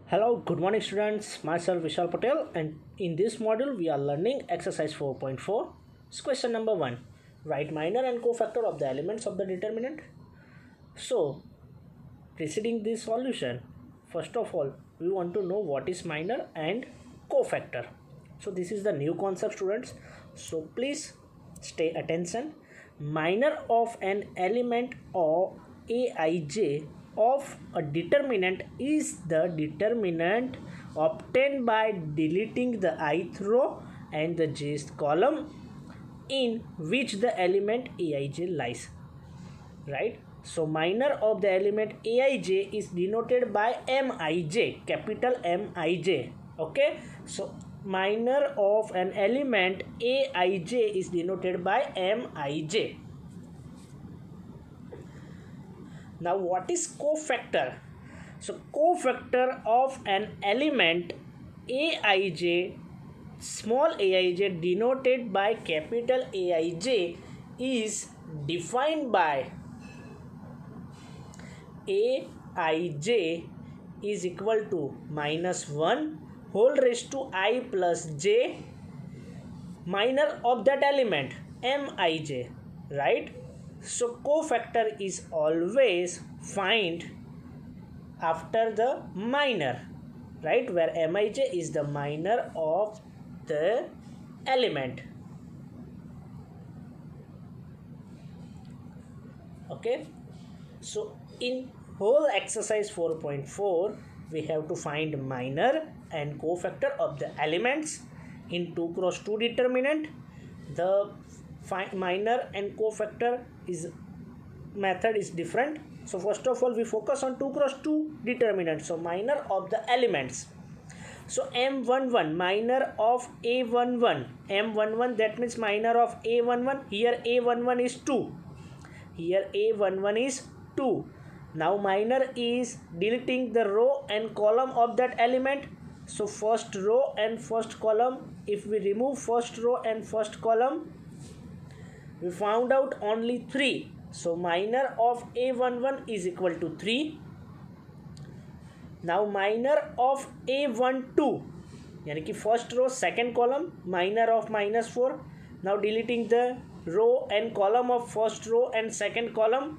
Hello, good morning students. Myself Vishal Patel and in this module we are learning exercise 4.4. Question number 1. Write minor and cofactor of the elements of the determinant. So, preceding this solution, first of all, we want to know what is minor and cofactor. So, this is the new concept students. So, please stay attention. Minor of an element of Aij of a determinant is the determinant obtained by deleting the ith row and the jth column in which the element Aij lies, right? So minor of the element Aij is denoted by Mij, capital Mij. Okay, so minor of an element Aij is denoted by Mij. Now what is cofactor? So cofactor of an element Aij, small aij denoted by capital Aij is defined by Aij is equal to -1 whole raised to I plus j minor of that element Mij, right? So cofactor is always find after the minor, right, where Mij is the minor of the element. Okay, so in whole exercise 4.4 we have to find minor and cofactor of the elements in 2 cross 2 determinant. The minor and cofactor is method is different. So first of all we focus on 2 cross 2 determinant. So minor of the elements. So M11 minor of A11, M11 that means minor of A11. Here A11 is 2, here A11 is 2. Now minor is deleting the row and column of that element. So first row and first column, if we remove first row and first column, we found out only 3. So minor of A11 is equal to 3. Now minor of A12 यानी कि first row second column, minor of -4. Now deleting the row and column of first row and second column,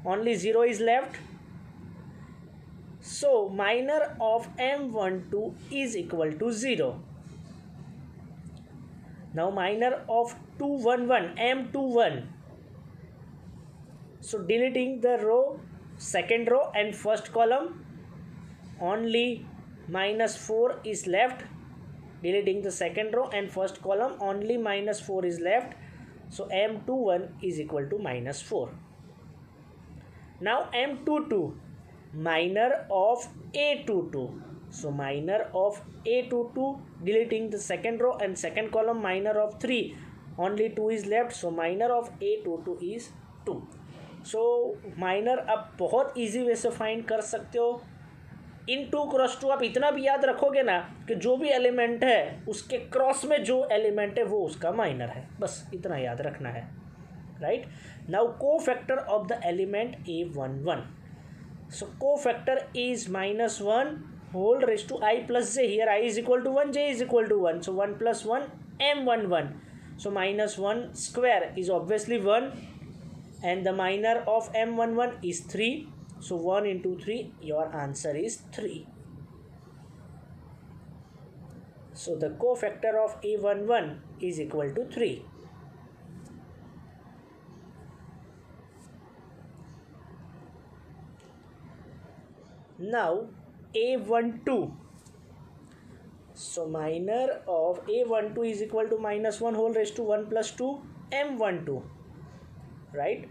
only 0 is left. So minor of M12 is equal to 0. Now minor of 211, M21. So deleting the row, second row and first column, only -4 is left. Deleting the second row and first column, only -4 is left. So M21 is equal to -4. Now M22, minor of A22. So minor of A22, deleting the second row and second column, minor of 3, only 2 is left. So minor of A22 is 2. So minor आप बहुत easy way से find कर सकते हो. इन 2 cross 2 आप इतना भी याद रखोगे ना कि जो भी एलिमेंट है उसके क्रॉस में जो एलिमेंट है वो उसका माइनर है, बस इतना याद रखना है, right. Now cofactor of the element A11. So cofactor is -1 whole raised to I plus j. Here I is equal to 1, j is equal to 1. So 1 plus 1 M11. So -1 square is obviously 1 and the minor of M11 is 3. So 1 into 3, your answer is 3. So the cofactor of A11 is equal to 3. Now A12. So minor of A12 is equal to -1 whole raised to 1 plus 2 M12, right?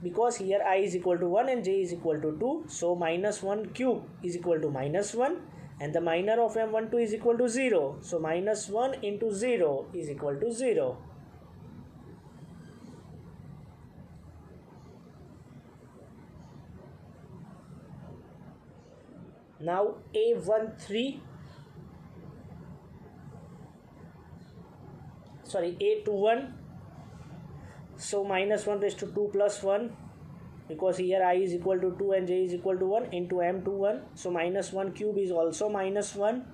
Because here I is equal to 1 and j is equal to 2. So -1 cube is equal to -1 and the minor of M12 is equal to 0. So -1 into 0 is equal to 0. Now A13, sorry A21. So -1 raised to 2 plus 1 because here I is equal to 2 and j is equal to 1 into m21. So minus 1 cube is also minus 1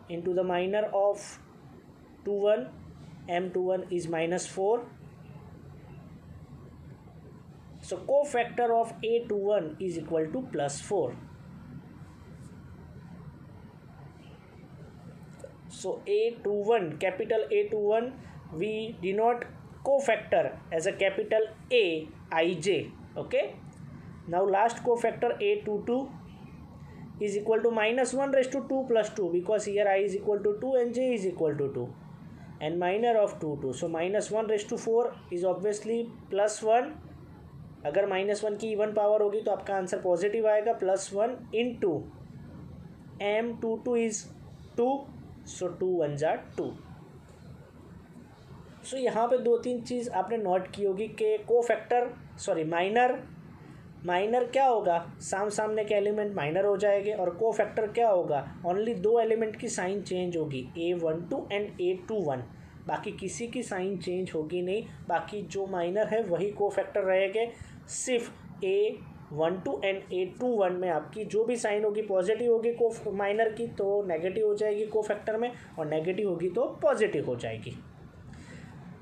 into the minor of 21, m21 is minus 4. So cofactor of a21 is equal to plus 4. So a21, capital A21, we denote cofactor as a capital A ij. Okay. Now last cofactor a22 is equal to minus 1 raised to 2 plus 2, because here I is equal to 2 and j is equal to 2, and minor of 2. So minus 1 raised to 4 is obviously plus 1. अगर minus 1 की even power होगी तो आपका answer positive आएगा, plus 1 into m22 is 2, सो 2 1 जा 2. सो यहाँ पे 2-3 चीज़ आपने नोट की होगी कि कोफैक्टर माइनर क्या होगा, सामने के एलिमेंट माइनर हो जाएंगे, और कोफैक्टर क्या होगा, ओनली 2 एलिमेंट की साइन चेंज होगी, a12 एंड a21, बाकी किसी की साइन चेंज होगी नहीं. बाकी जो माइनर है वही कोफैक्टर रहेंगे. सिर्फ a12 एंड a21 में आपकी जो भी साइन होगी पॉजिटिव होगी को माइनर की, तो नेगेटिव हो जाएगी कोफैक्टर में, और नेगेटिव होगी तो पॉजिटिव हो जाएगी.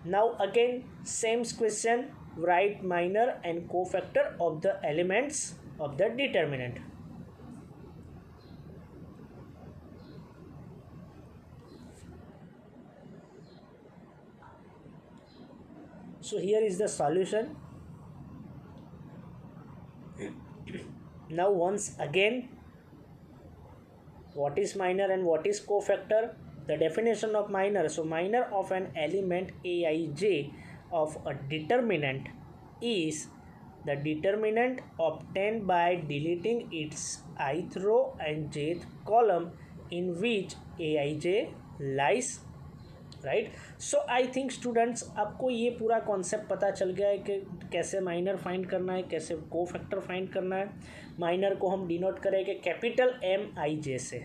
Now again same question, right minor and cofactor of the elements of the determinant. So here is the solution. Now once again, what is minor and what is cofactor? The definition of minor. So minor of an element aij of a determinant is the determinant obtained by deleting its ith row and jth column in which aij lies. Right. So I think students आपको ये पूरा concept पता चल गया है कि कैसे minor find करना है, कैसे कोफैक्टर फाइंड करना है. माइनर को हम डिनोट करेंगे कैपिटल एम आई जे से,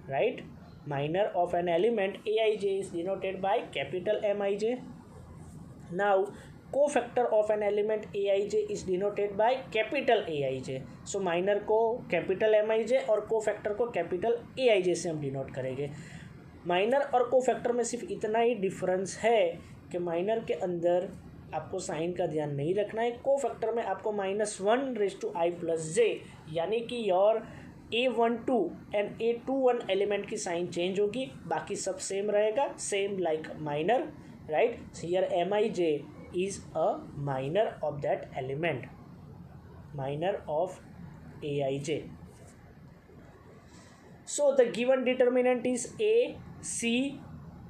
right. Minor of an element A I J is denoted by capital M I J. Now cofactor of an element A I J is denoted by capital A I J. So minor को capital M आई J और cofactor को capital A I J से हम denote करेंगे. Minor और cofactor में सिर्फ इतना ही डिफरेंस है कि माइनर के अंदर आपको साइन का ध्यान नहीं रखना है, कोफैक्टर में आपको minus 1 raise to i plus j, यानी कि your a12 and a21 element की साइन चेंज होगी, बाकी सब सेम रहेगा, same like minor, right. Here m I J is a minor of that element, minor of a I j. So the given determinant is A, C,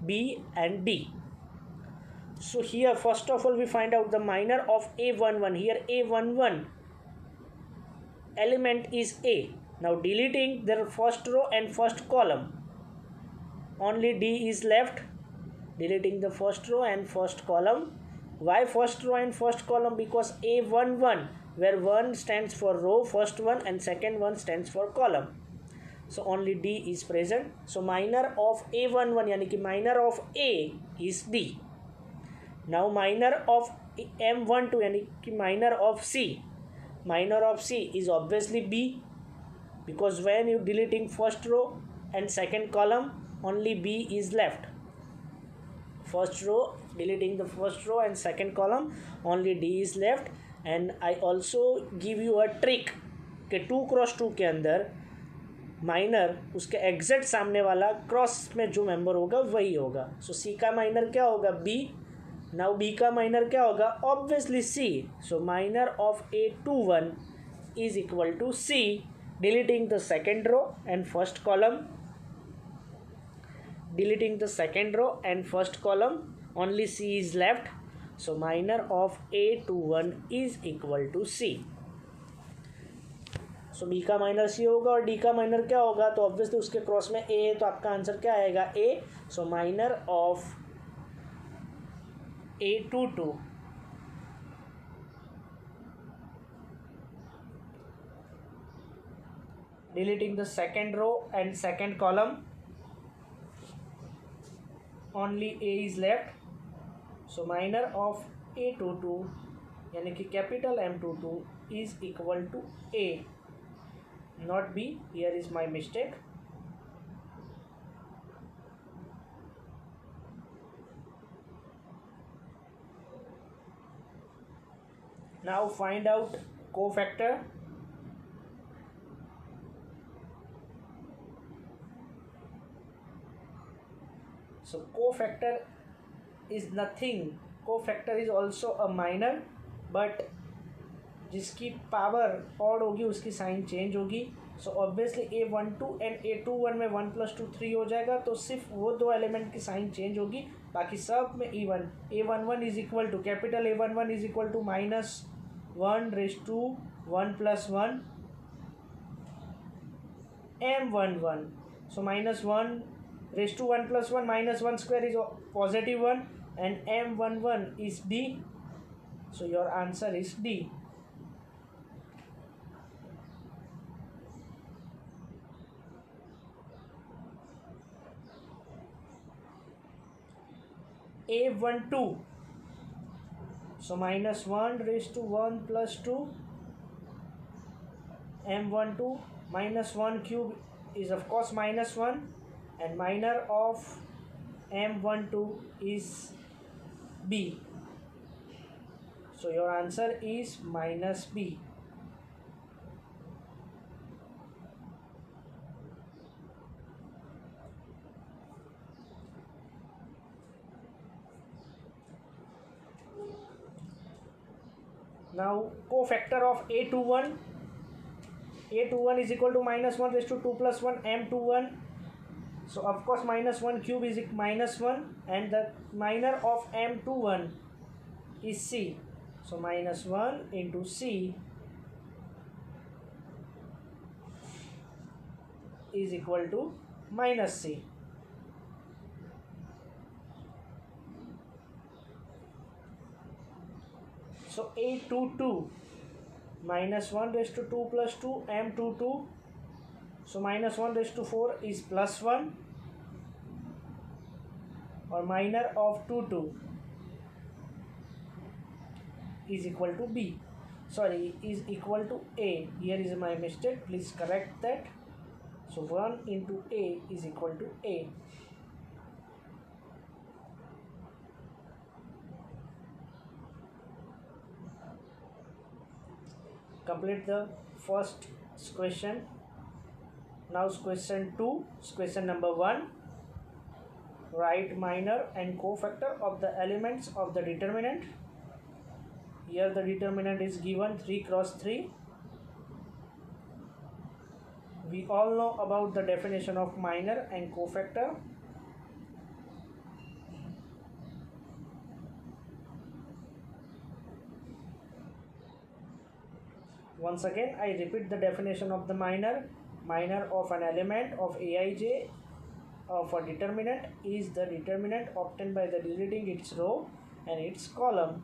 B and D. So here first of all we find out the minor of A11. Here A11 element is A. Now deleting the first row and first column, only D is left. Deleting the first row and first column. Why first row and first column? Because A11, where 1 stands for row, first one, and second one stands for column. So only D is present. So minor of A11 यानी कि minor of A is D. Now minor of M12 यानी कि minor of C. Minor of C is obviously B, because when you deleting first row and second column, only B is left. First row, deleting the first row and second column, only D is left. And I also give you a trick कि 2 cross 2 के अंदर minor उसके exact सामने वाला cross में जो member होगा वही होगा. सो सी का माइनर क्या होगा, बी. नाउ बी का माइनर क्या होगा, obviously C. So minor of A21 is equal to C. Deleting the second row and first column, deleting the second row and first column, only C is left. So minor of A21 is equal to C. So B का minor C होगा और D का minor क्या होगा, तो obviously उसके cross में ए है, तो आपका आंसर क्या आएगा, a. So minor of A22 deleting the second row and second column, only a is left. So minor of A22 यानी कि capital M22 is equal to A, not B. Here is my mistake. Now find out cofactor. So cofactor is nothing. Cofactor is also a minor, but जिसकी power odd होगी उसकी sign change होगी. So obviously A12 and A21 में 1 + 2 3 हो जाएगा, तो सिर्फ वो दो एलिमेंट की साइन चेंज होगी, बाकी सब में even. A11 is equal to capital A11 is equal to -1 raise to 1 + 1 M11. सो -1 raise to 1 + 1 -1² is +1 and M11 is D. So your answer is D. A12. So -1 raised to 1 + 2. M12 -1 cube is of course -1, and minor of M12 is B. So your answer is -B. Now cofactor of A21. A21 is equal to -1 raised to 2 + 1 M21. So of course -1 cube is -1, and the minor of M21 is C. So -1 into C is equal to -C. So A22 -1 raised to 2 + 2 M22. So -1 raised to 4 is +1, or minor of 22 is equal to B. Sorry, is equal to A. Here is my mistake. Please correct that. So 1 into A is equal to A. Complete the first question. Now question 2. Question number 1. Write minor and cofactor of the elements of the determinant. Here the determinant is given 3 × 3. We all know about the definition of minor and cofactor. Once again, I repeat the definition of the minor. Minor of an element of Aij of a determinant is the determinant obtained by the deleting its row and its column,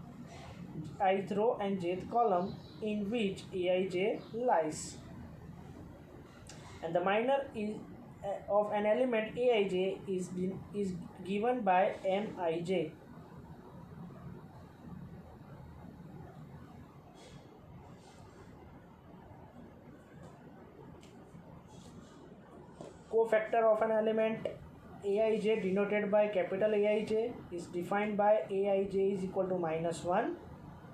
ith row and jth column in which Aij lies. And the minor is of an element Aij is given by Mij. Cofactor of an element Aij denoted by capital Aij is defined by Aij is equal to -1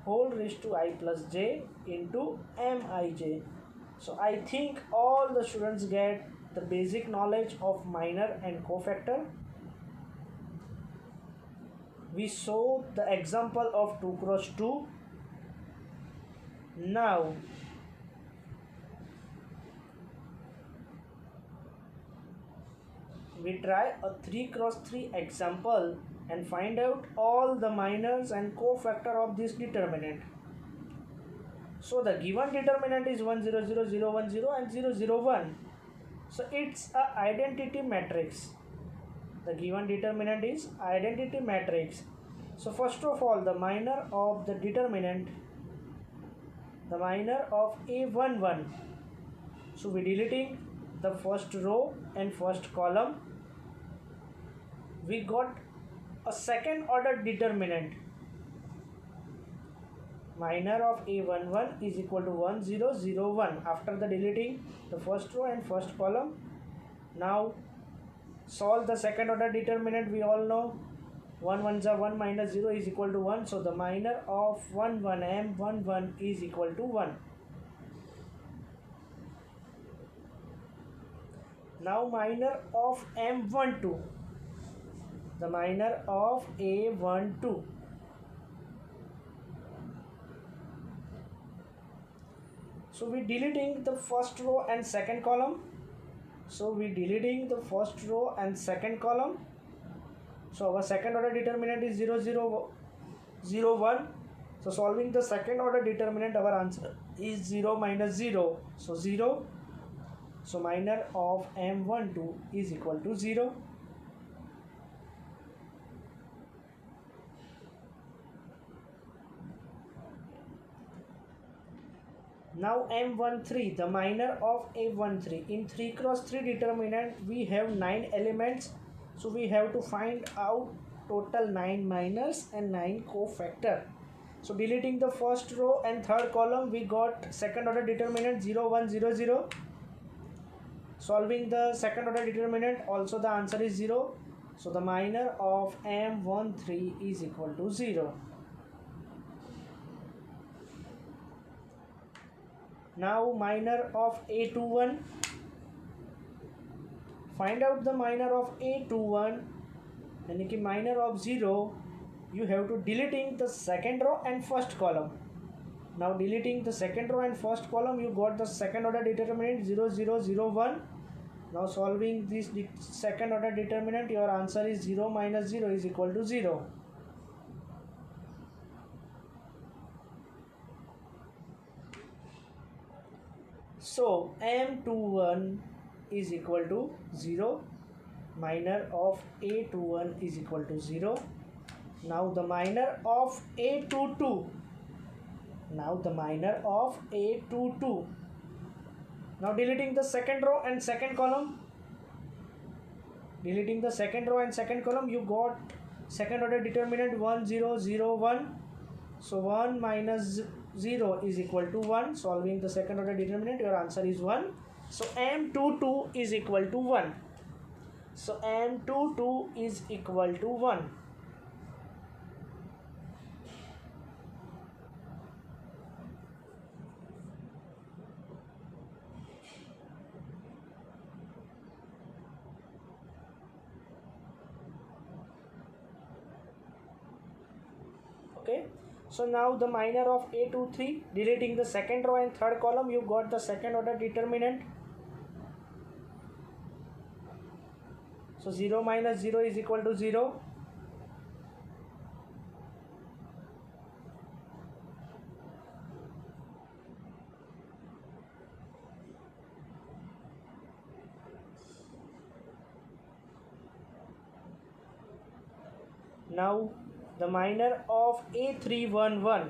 whole raised to I plus j into Mij. So I think all the students get the basic knowledge of minor and cofactor. We saw the example of 2 × 2. Now we try a 3 × 3 example and find out all the minors and cofactor of this determinant. So the given determinant is 1 0 0 0 1 0 and 0 0 1. So it's a identity matrix. The given determinant is identity matrix. So first of all, the minor of the determinant, the minor of A11. So we deleting the first row and first column. We got a second order determinant. minor of A11 is equal to 1 0 0 1 after the deleting the first row and first column. Now solve the second order determinant. We all know 1 1 is 1 minus 0 is equal to 1, so the minor of 1 1 M11 is equal to 1. Now minor of M12, the minor of A12. So we deleting the first row and second column. So we deleting the first row and second column. So our second order determinant is 0 0 0 1. So solving the second order determinant, our answer is 0 minus 0. So 0. So minor of M12 is equal to 0. Now M13, the minor of A13. In 3 cross 3 determinant, we have 9 elements. So we have to find out total 9 minors and 9 cofactor. So deleting the first row and third column, we got second order determinant 0 1 0 0. Solving the second order determinant, also the answer is 0. So the minor of M13 is equal to 0. Now minor of A21. Find out the minor of A21, and कि minor of 0, you have to deleting the second row and first column. Now deleting the second row and first column, you got the second order determinant 0 0 0 1. Now solving this second order determinant, your answer is 0 minus 0 is equal to 0. So M21 is equal to 0, minor of A21 is equal to 0. Now the minor of A22. Now the minor of A22. Now deleting the second row and second column. Deleting the second row and second column, you got second order determinant 1 0 0 1. So 1 minus 0 is equal to 1. Solving the second order determinant, your answer is 1. So M22 is equal to 1. So M22 is equal to 1. Okay. So now the minor of A23, deleting the second row and third column, you got the second order determinant. So 0 minus 0 is equal to 0. Now the minor of A311.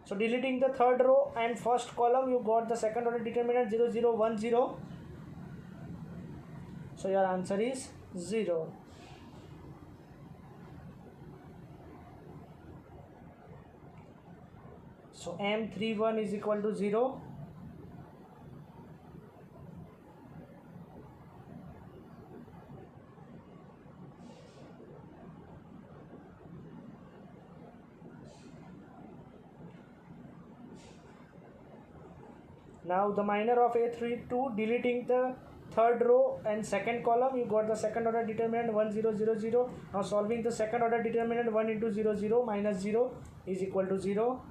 So deleting the third row and first column, you got the second order determinant 0 0 1 0. So your answer is 0. So M31 is equal to 0. Now the minor of A32, deleting the third row and second column, you got the second order determinant 1 0 0 0. Now solving the second order determinant, 1 into 0 0 minus 0 is equal to 0.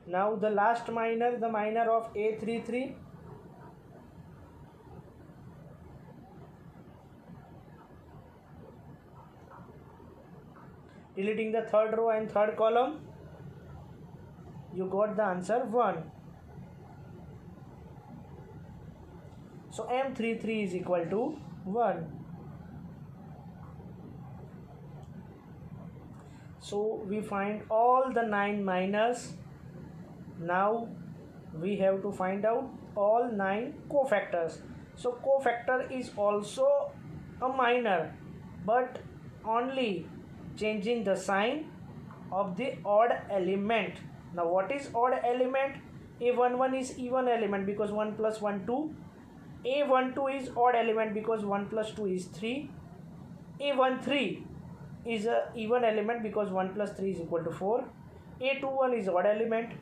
Now the last minor, the minor of A33. Deleting the third row and third column, you got the answer 1. So M33 is equal to 1. So we find all the 9 minors. Now we have to find out all 9 cofactors. So cofactor is also a minor, but only changing the sign of the odd element. Now what is odd element? A11 is even element because 1 plus 1 2. A12 is odd element because 1 plus 2 is 3. A13 is a even element because 1 plus 3 is equal to 4. A21 is odd element.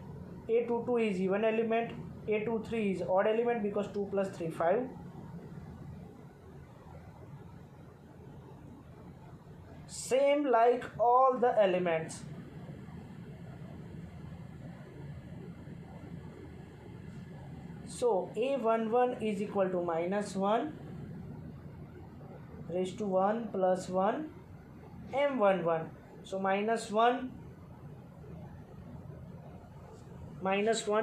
A22 is even element. A23 is odd element because 2 plus 3 5. Same like all the elements. So A11 is equal to minus 1 raised to 1 plus 1 M11. So minus 1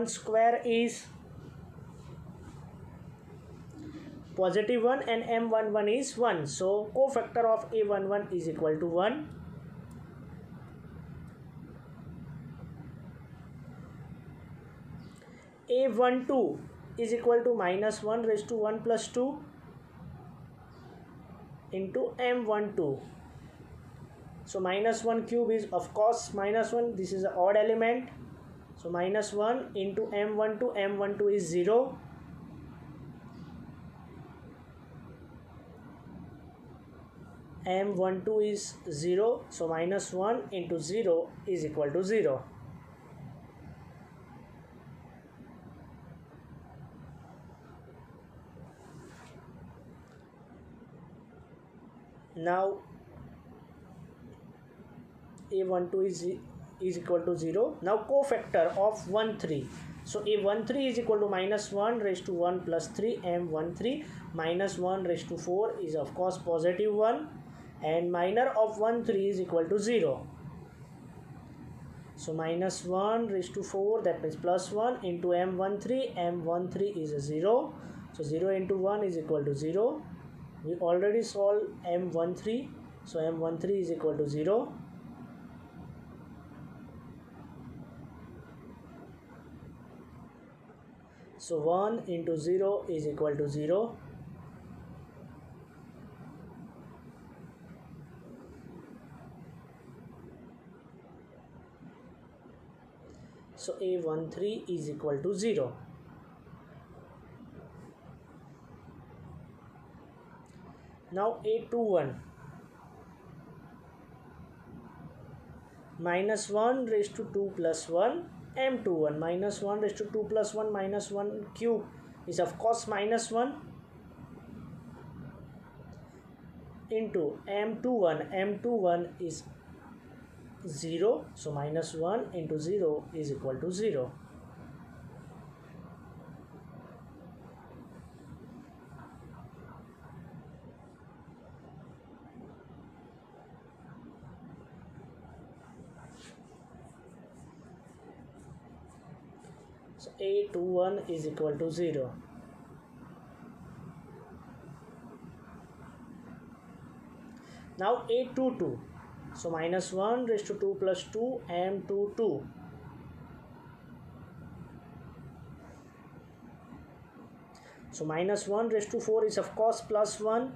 square is positive 1 and M11 is 1. So cofactor of A11 is equal to 1. A12 is equal to minus 1 raised to 1 plus 2 into M12. So minus 1 cube is of course minus 1. This is an odd element. So minus 1 into M12. M12 is 0. M12 is 0. So minus 1 into 0 is equal to 0. Now A12 is equal to 0. Now cofactor of 1 3. So A13 is equal to minus 1 raised to 1 plus 3 M13. Minus 1 raised to 4 is of course positive 1. And minor of 1 3 is equal to 0. So minus 1 raised to 4, that means plus 1 into M13. M13 is a 0. So 0 into 1 is equal to 0. We already solved M13. So M13 is equal to 0. So 1 into 0 is equal to 0. So A13 is equal to 0. Now A21 minus 1 raised to 2 plus 1 M21 minus 1 raised to 2 plus 1 minus 1 cube is of course minus 1 into M21. M21 is 0. So minus 1 into 0 is equal to 0. So A21 is equal to 0. Now A22. So minus 1 raised to 2 plus 2 M22. So minus 1 raised to 4 is of course plus 1.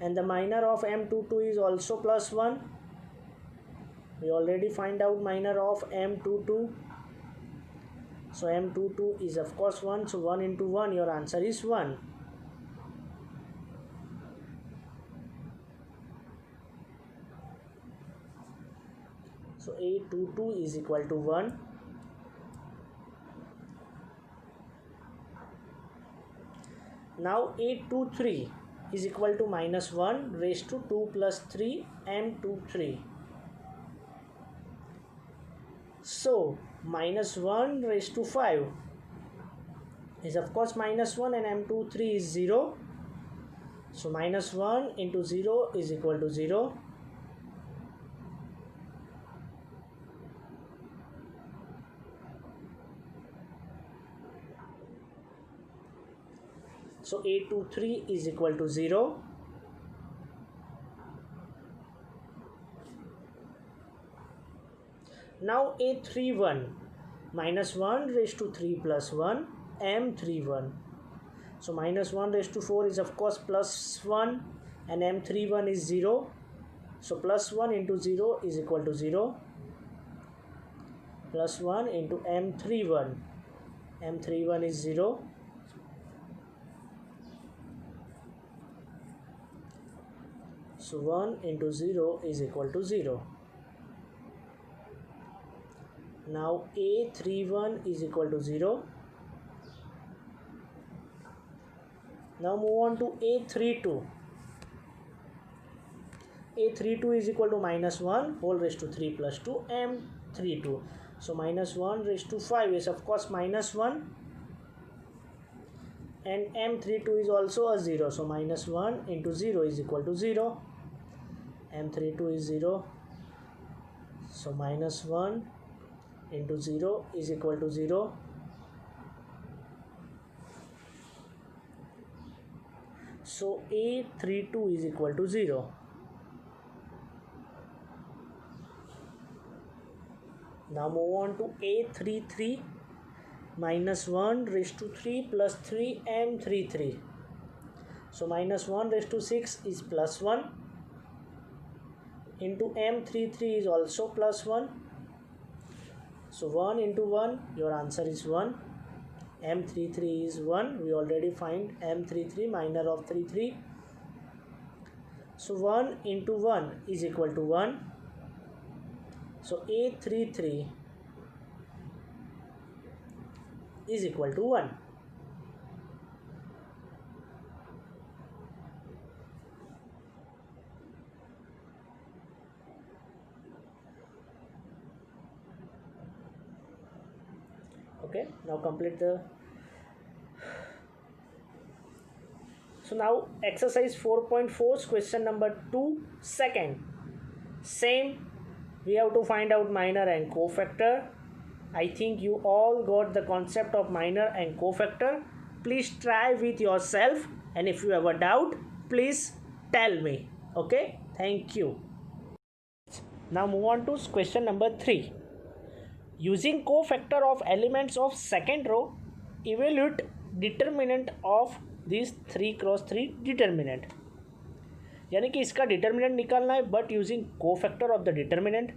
And the minor of M22 is also plus 1. We already find out minor of M22. So M22 is of course 1. So 1 into 1, your answer is 1. So A22 is equal to 1. Now A23 is equal to minus 1 raised to 2 plus 3 M23. So minus 1 raised to 5 is of course minus 1 and M23 is 0. So minus 1 into 0 is equal to 0. So A23 is equal to 0. Now A31 minus 1 raised to 3 plus 1 M31. So minus 1 raised to 4 is of course plus 1 and M31 is 0. So plus 1 into 0 is equal to 0. Plus 1 into M31. M31 is 0. So 1 into 0 is equal to 0. Now A31 is equal to 0. Now move on to A32. A32 is equal to minus 1 whole raised to 3 plus 2 M32. So minus 1 raised to 5 is of course minus 1 and M32 is also a 0. So minus 1 into 0 is equal to 0. M32 is 0. So minus 1 into 0 is equal to 0. So A32 is equal to 0. Now move on to A33 minus 1 raised to 3 plus 3 M33. So minus 1 raised to 6 is plus 1 into M33 is also plus 1. So 1 into 1, your answer is 1. M33 is 1. We already find M33 minor of 33. So 1 into 1 is equal to 1. So A33 is equal to 1. Okay, now complete the. So now exercise 4.4 question number 2 second. Same, we have to find out minor and cofactor. I think you all got the concept of minor and cofactor. Please try with yourself, and if you have a doubt, please tell me. Okay, thank you. Now move on to question number 3. Using cofactor of elements of second row, evaluate determinant of this 3 cross 3 determinant. यानी कि इसका determinant निकालना है but using cofactor of the determinant.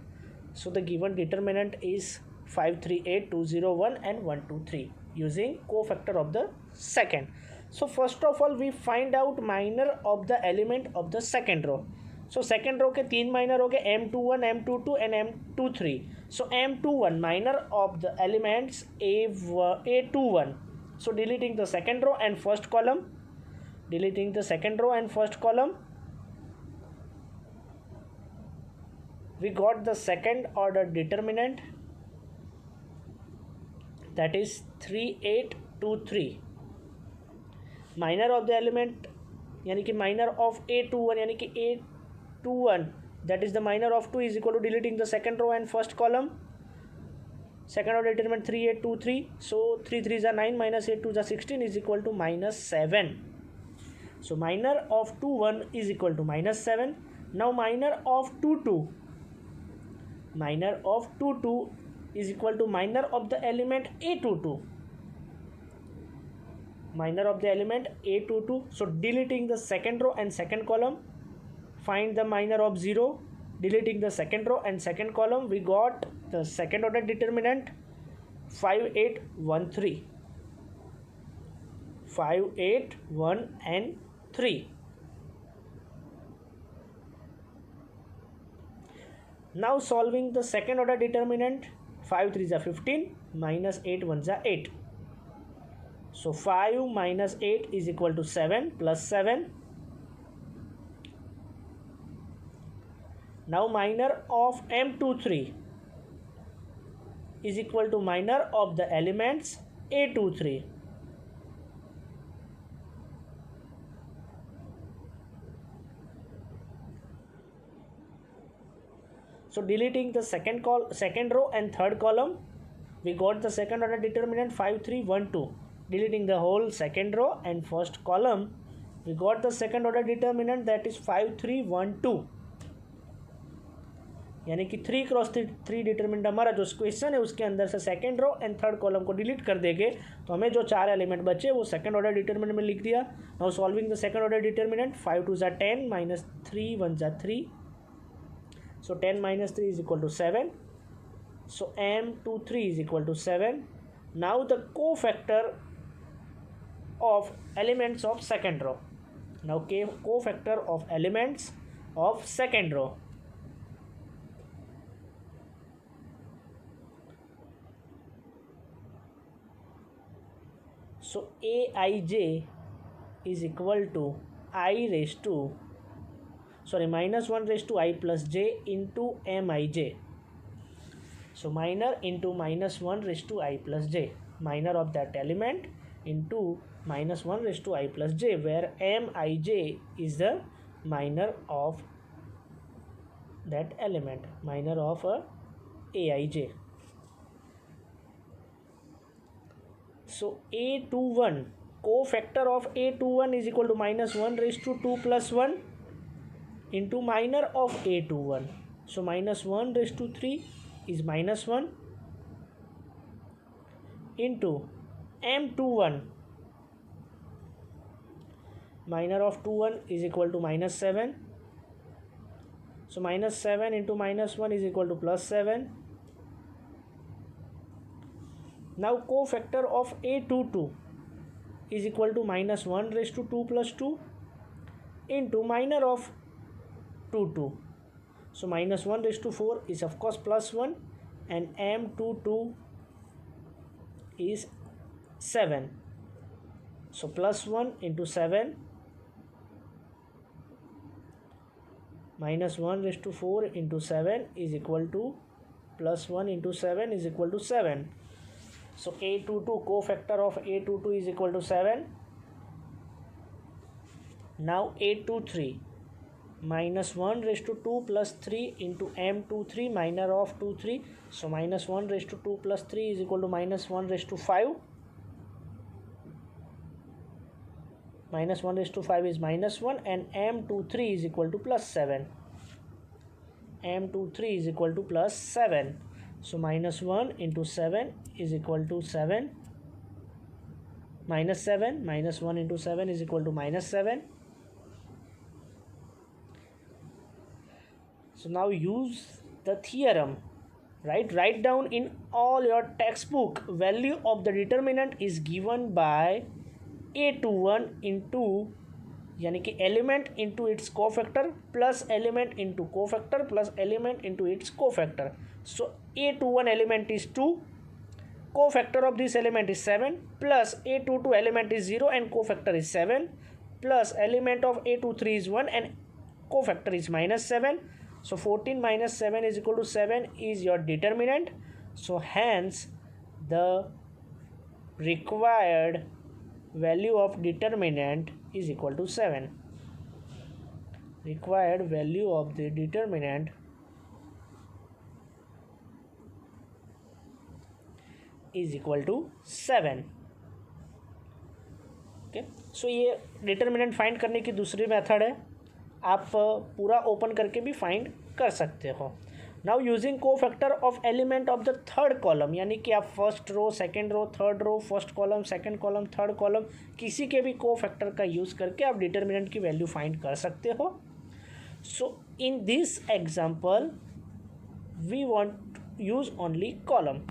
So the given determinant is 5 3 8 2 0 1 and 1 2 3 using cofactor of the second. So first of all we find out minor of the element of the second row. So second row के 3 minor हो गए M21 M22 and M23. So M21 minor of the elements A21. So deleting the second row and first column. Deleting the second row and first column. We got the second order determinant, that is 3 8 2 3. Minor of the element यानी कि minor of A21 यानी कि A21, that is the minor of 2 is equal to deleting the second row and first column. Second order determinant 3 8 2 3. So 3 3s are 9 minus 8 2s are 16 is equal to minus 7. So minor of 2 1 is equal to minus 7. Now minor of 2 2. Minor of 2 2 is equal to minor of the element A22. Minor of the element A22. So deleting the second row and second column, find the minor of 0. Deleting the second row and second column, we got the second order determinant 5 8 1 3. 5 8 1 and 3. Now solving the second order determinant, 5 3s are 15 minus 8 1s are 8. So 5 minus 8 is equal to 7 plus 7. Now minor of M23 is equal to minor of the elements A23. So deleting the second row and third column, we got the second order determinant 5 3 1 2. deleting the whole second row and first column, we got the second order determinant, that is 5 3 1 2, यानी कि 3 cross 3 determinant हमारा जो question है उसके अंदर से second row and third column को delete कर देंगे तो हमें जो 4 एलिमेंट बचे वो सेकंड ऑर्डर डिटरमिनेंट में लिख दिया. Now solving the second order determinant, 5 2 10 minus 3 1 3, so 10 minus 3 is equal to 7, so m23 is equal to 7. Now the cofactor of elements of second row, now cofactor of elements of second row. So aij is equal to I raised to minus 1 raised to I plus j into mij. So minor into minus 1 raised to I plus j, minor of that element into minus 1 raised to I plus j, where mij is the minor of that element, minor of aij. So a21, cofactor of a21 is equal to minus 1 raised to 2 plus 1 into minor of a21. So minus 1 raised to 3 is minus 1 into m21, minor of 21 is equal to minus 7. So minus 7 into minus 1 is equal to plus 7. Now cofactor of a22 is equal to minus 1 raised to 2 plus 2 into minor of 22. So minus 1 raised to 4 is of course plus 1, and m22 is 7. So plus 1 into 7 minus 1 raised to 4 into 7 is equal to plus 1 into 7 is equal to 7. So a22, cofactor of a22 is equal to 7. Now a23, minus 1 raised to 2 plus 3 into m23, minor of 23. So minus 1 raised to 2 plus 3 is equal to minus 1 raised to 5. Minus 1 raised to 5 is minus 1, and m23 is equal to plus 7. m23 is equal to plus 7. So minus 1 into 7 is equal to 7. Minus 7, minus 1 into 7 is equal to minus 7. So now use the theorem, right? Write down in all your textbook, value of the determinant is given by a21 into, यानी कि element into its cofactor plus element into cofactor plus element into its cofactor. So a21 element is 2, cofactor of this element is 7, plus a22 element is 0 and cofactor is 7, plus element of a23 is 1 and cofactor is minus 7. So 14 minus 7 is equal to 7 is your determinant. So hence the required value of determinant is equal to 7. Required value of the determinant is equal to 7. Okay, सो ये determinant find करने की दूसरी method है, आप पूरा open करके भी find कर सकते हो. Now using cofactor of element of the third column, यानी कि आप first row, second row, third row, first column, second column, third column, किसी के भी को फैक्टर का यूज़ करके आप डिटर्मिनेंट की वैल्यू फाइंड कर सकते हो. So in this example we want use only column,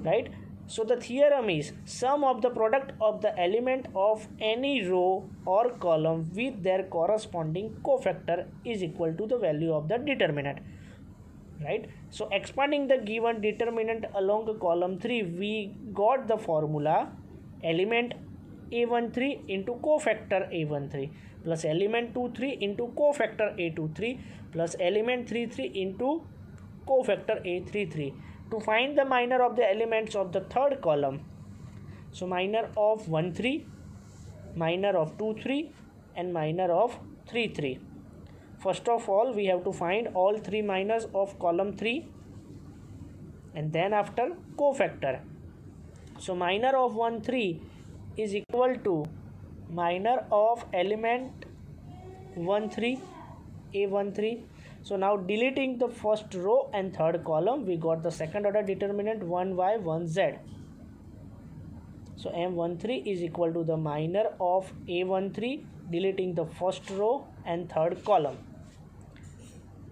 right. So the theorem is sum of the product of the element of any row or column with their corresponding cofactor is equal to the value of the determinant, right. So expanding the given determinant along column 3, we got the formula element a13 into cofactor a13 plus element 23 into cofactor a23 plus element 33 into cofactor a33. To find the minor of the elements of the third column, so minor of 1 3, minor of 2 3 and minor of 3 3. First of all we have to find all three minors of column 3 and then after cofactor. So minor of 1 3 is equal to minor of element 1 3 a13. So now deleting the first row and third column, we got the second order determinant 1y 1z. So m13 is equal to the minor of a13 deleting the first row and third column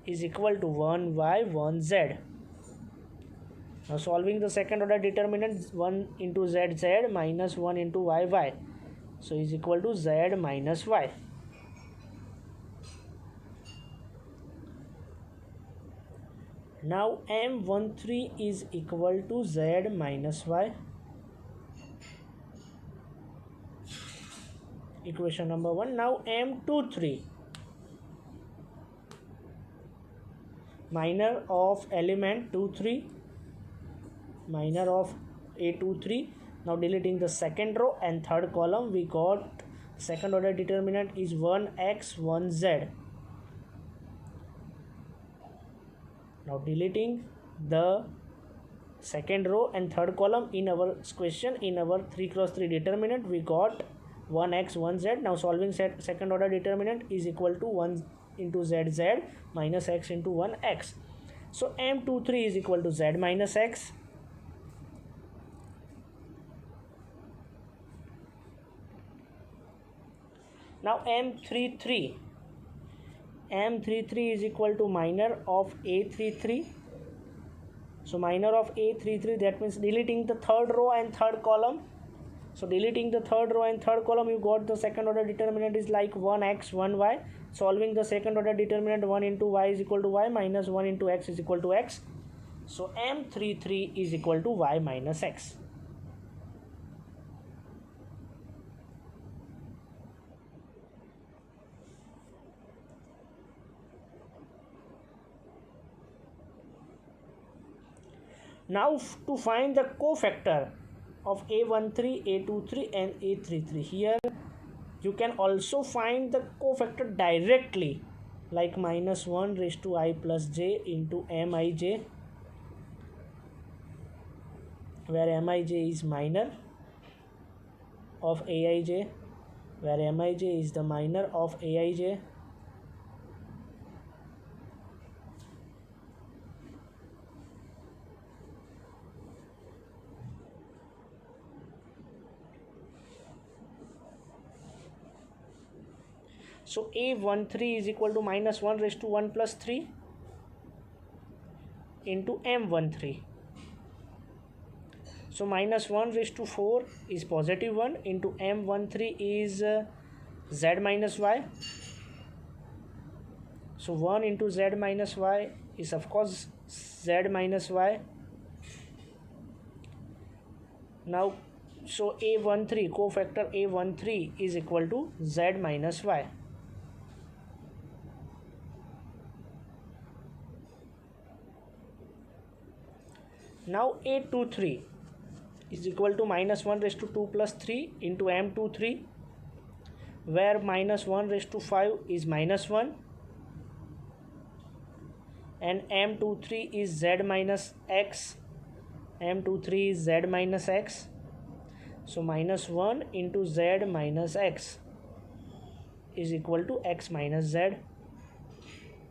is equal to 1y 1z. Now solving the second order determinant, 1 into z minus 1 into y. So is equal to z minus y. Now m13 is equal to z minus y. Equation number 1. Now m23, minor of element 2 3, minor of a23. Now deleting the second row and third column, we got second order determinant is 1x 1z. Now deleting the second row and third column in our question, in our 3x3 determinant, we got 1x 1z. Now solving second order determinant is equal to 1 into zz minus x into 1x. So m23 is equal to z minus x. Now m33 is equal to minor of a33. So minor of a33, that means deleting the third row and third column. So deleting the third row and third column, you got the second order determinant is like 1x 1y. Solving the second order determinant, 1 into y is equal to y minus 1 into x is equal to x. So m33 is equal to y minus x. Now to find the cofactor of a13, a23 and a33. Here you can also find the cofactor directly, like minus 1 raised to I plus j into mij, where mij is minor of aij, where mij is the minor of aij. So a13 is equal to minus 1 raised to 1 plus 3 into m13. So minus 1 raised to 4 is positive 1 into m13 is z minus y. So 1 into z minus y is of course z minus y. Now so a13, cofactor a13 is equal to z minus y. Now a23 is equal to minus 1 raised to 2 plus 3 into m23, where minus 1 raised to 5 is minus 1 and m23 is z minus x. m23 is z minus x. So minus 1 into z minus x is equal to x minus z,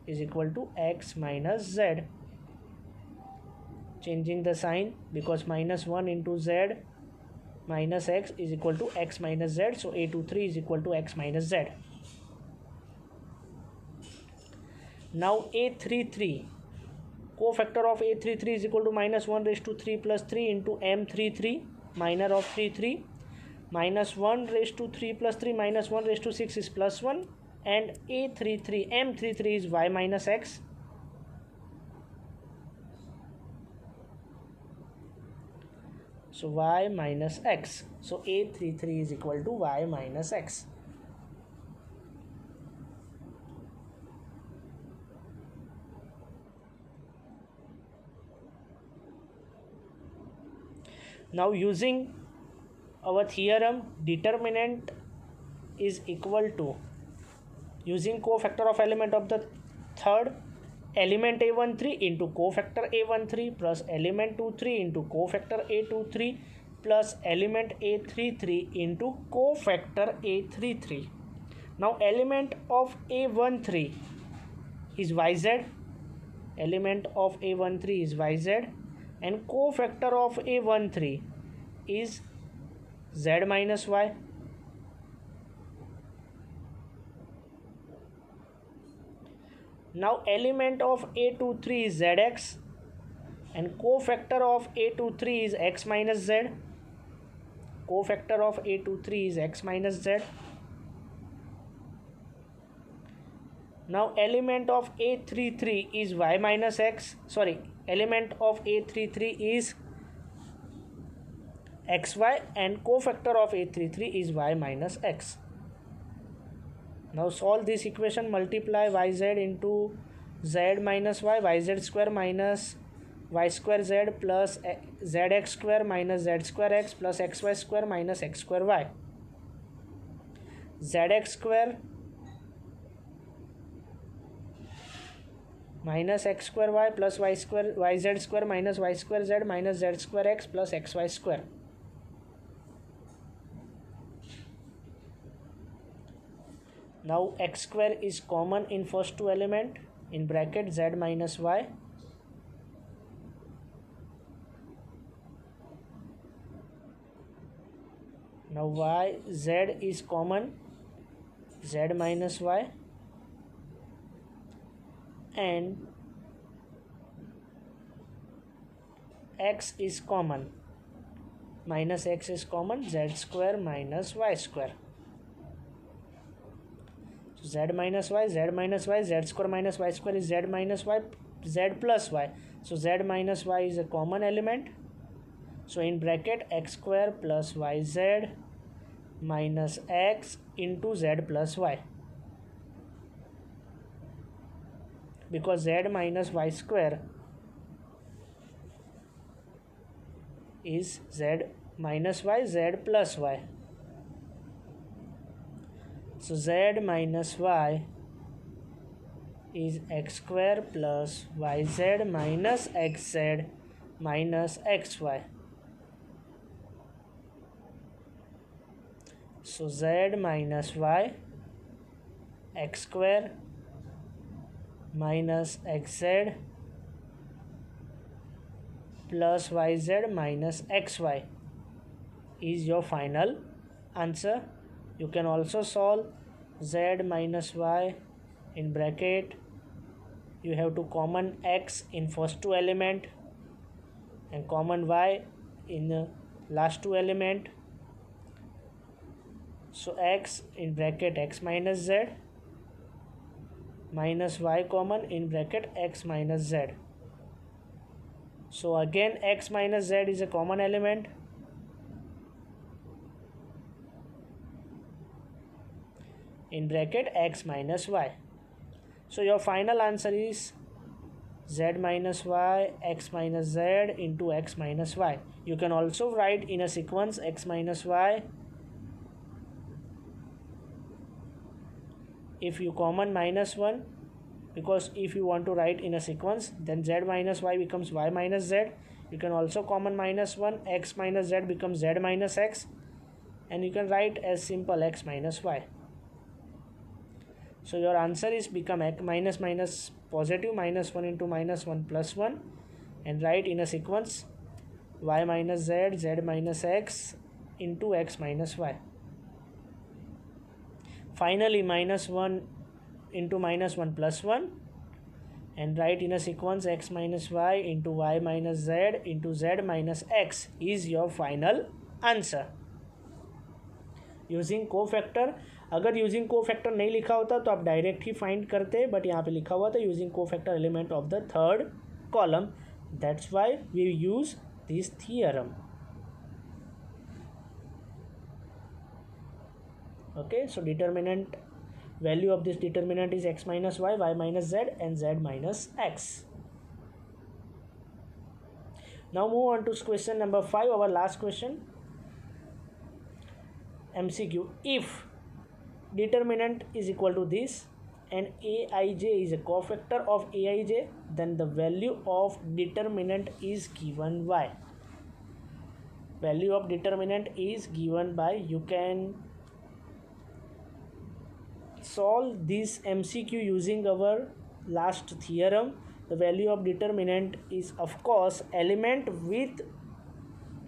is equal to x minus z. Changing the sign, because minus 1 into z minus x is equal to x minus z. So a23 is equal to x minus z. Now a33, cofactor of a33 is equal to minus 1 raised to 3 plus 3 into m33, minor of 33. Minus 1 raised to 3 plus 3 minus 1 raised to 6 is plus 1, and m33 is y minus x. So y minus x. So a33 is equal to y minus x. Now using our theorem, determinant is equal to, using cofactor of element of the third, element a13 into cofactor a13 plus element 23 into cofactor a23 plus element A33 into cofactor A33. Now element of A13 is YZ, element of A13 is YZ, and cofactor of A13 is Z minus Y. Now element of A23 is ZX, and cofactor of A23 is X minus Z. Cofactor of A23 is X minus Z. Now element of A33 is Y minus X. Element of A33 is XY, and cofactor of A33 is Y minus X. Now solve this equation, multiply YZ into Z minus Y, YZ square minus Y square Z plus ZX square minus Z square X plus XY square minus X square Y. ZX square minus X square Y plus Y square YZ square minus Y square Z minus Z square X plus XY square. Now X square is common in first two element, in bracket Z minus Y. Now Z is common, Z minus Y, and X is common, minus X is common, Z square minus Y square. So Z minus Y, Z minus Y, Z square minus Y square is Z minus Y, Z plus Y. So Z minus Y is a common element. So in bracket X square plus YZ minus X into Z plus Y. Because Z minus Y square is Z minus Y, Z plus Y. So Z minus Y is X square plus YZ minus XZ minus XY. So Z minus Y, X square minus XZ plus YZ minus XY is your final answer. You can also solve Z minus Y in bracket. You have to common X in first two element and common Y in the last two element. So X in bracket X minus Z minus Y common in bracket X minus Z. So again X minus Z is a common element. In bracket X minus Y. So your final answer is Z minus Y, X minus Z into X minus Y. You can also write in a sequence X minus Y. If you common minus 1, because if you want to write in a sequence, then Z minus Y becomes Y minus Z. You can also common minus 1, X minus Z becomes Z minus X, and you can write as simple X minus Y. So your answer is become X minus minus positive, minus 1 into minus 1 plus 1, and write in a sequence Y minus Z, Z minus X into X minus Y. Finally minus 1 into minus 1 plus 1, and write in a sequence X minus Y into Y minus Z into Z minus X is your final answer. Using cofactor, अगर using cofactor नहीं लिखा होता तो आप direct ही find करते, but यहाँ पे लिखा हुआ था using cofactor element of the third column. That's why we use this theorem. Okay, so determinant value of this determinant is X minus Y, Y minus Z and Z minus X. Now move on to question number 5, our last question. MCQ. If determinant is equal to this and Aij is a cofactor of Aij, then the value of determinant is given Y. value of determinant is given by, you can solve this MCQ using our last theorem. The value of determinant is of course element with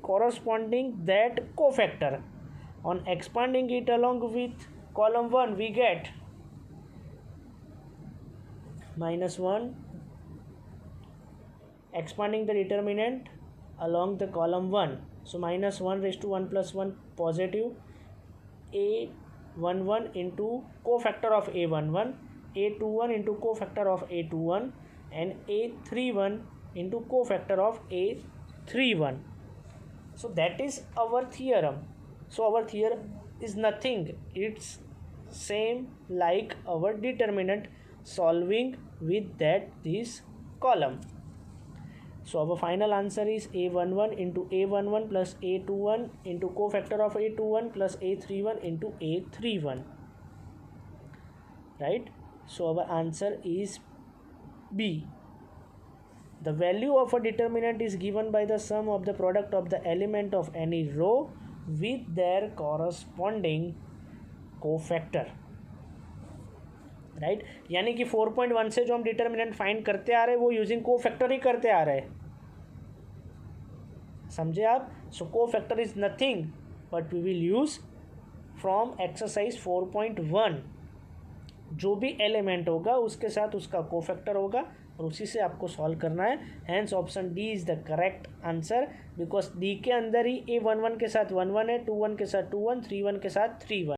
corresponding that cofactor. On expanding it along with column 1 we get -1. Expanding the determinant along the column 1, so -1 raised to 1 plus 1 positive, a11 into cofactor of a11, a21 into cofactor of a21, and a31 into cofactor of a31. So that is our theorem. So our theorem is nothing, it's same like our determinant, solving with this column. So our final answer is a11 into a11 plus a21 into cofactor of a21 plus a31 into a31, right? So our answer is B. The value of a determinant is given by the sum of the product of the element of any row with their corresponding cofactor, right यानी कि 4.1 से जो हम determinant find करते आ रहे हैं वो using cofactor ही करते आ रहे हैं, समझे आप? So cofactor is nothing but we will use from exercise 4.1, जो भी एलिमेंट होगा उसके साथ उसका कोफैक्टर होगा और उसी से आपको सॉल्व करना है. Hence option D is the correct answer, because D के अंदर ही a11 के साथ 11 है, 21 के साथ 21, 31 के साथ 31.